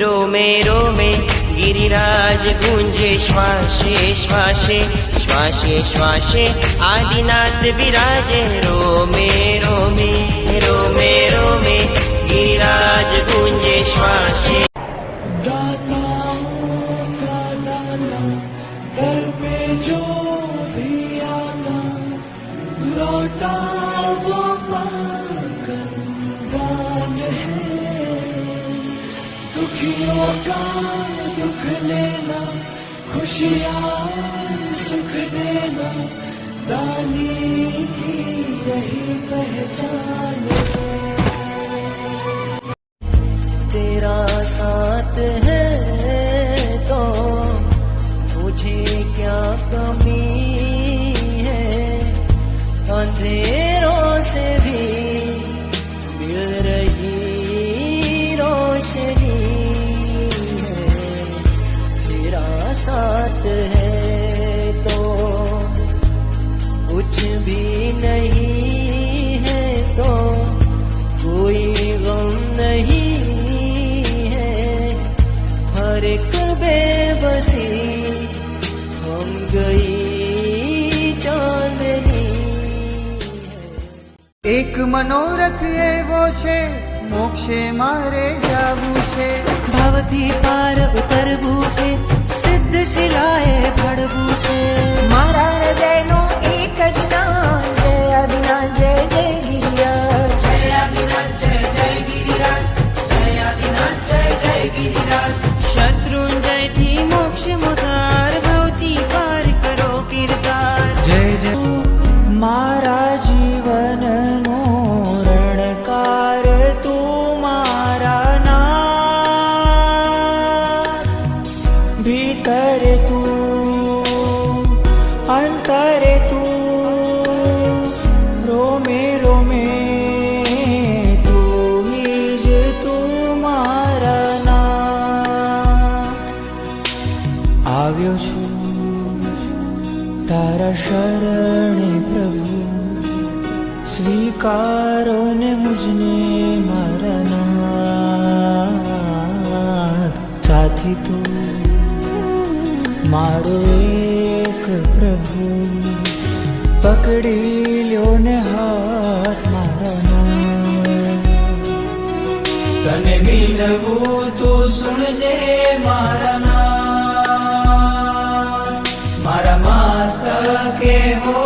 रोमे रोमे गिरिराज गूंजे श्वासे श्वासे श्वासे श्वासे आदिनाथ विराजे रोमे रोमे रोमे रोमे गिरिराज गूंजे श्वासे दाताओं का दाता दर पे जो भी आता लौटा वो पाकर दान है। दुखियों का दुख लेना खुशियाँ सुख देना दानी की यही पहचान है। तेरा साथ है तो मुझे क्या कमी है, अंधेरों से भी मिल रही रोशनी है। तेरा साथ है तो कुछ भी नहीं है, तो कोई गम नहीं, हर एक बेबसी हम गई चांदनी है। एक मनोरथ एवो छे मोक्षे मारे जावू छे, भावथी पार उतरवू छे, सिद्ध शिलाए भड़वू छे। मारा हृदयनो एक ज नाम जय आदिनाथ जय जय गिरिराज, जय आदिनाथ जय जय गिरिराज, जय आदिनाथ जय जय गिरिराज। शत्रुंजय थी मोक्ष मुसार भवती पार करो किरदार। जय जय मारा जीवन नो रणकार तू मारा नाथ, भीतर तू अंतर तू रोमे रोमे तू ही ज तू मारा नाथ। આવ્યો છું તારા શરણે પ્રભુ, સ્વીકારો ને મુજને મારા નાથ। સાથી તું મારો એક પ્રભુ, પકડી લ્યો ને હાથ મારા નાથ। તને વિનવું તું સુણજે મારા નાથ, મારા મસ્તકે હો